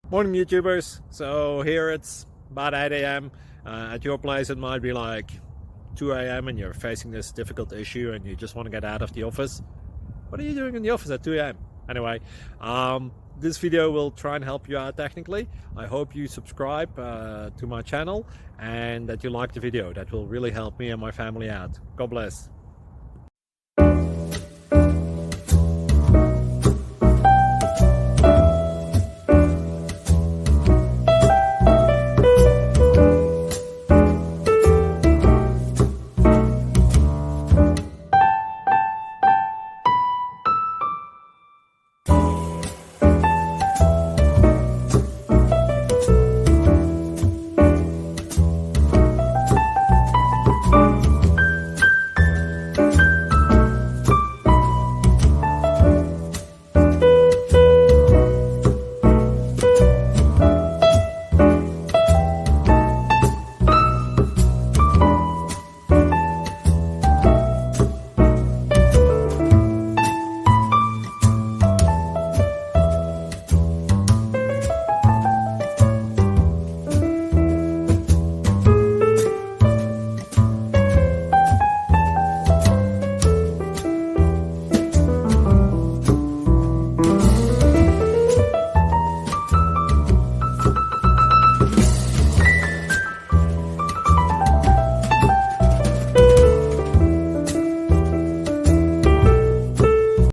Morning YouTubers. So here it's about 8 a.m. At your place it might be like 2 a.m. and you're facing this difficult issue and you just want to get out of the office. What are you doing in the office at 2 a.m.? Anyway, this video will try and help you out technically. I hope you subscribe to my channel and that you like the video. That will really help me and my family out. God bless.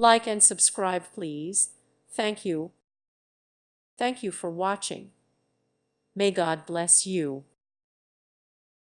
Like and subscribe, please. Thank you. Thank you for watching. May God bless you.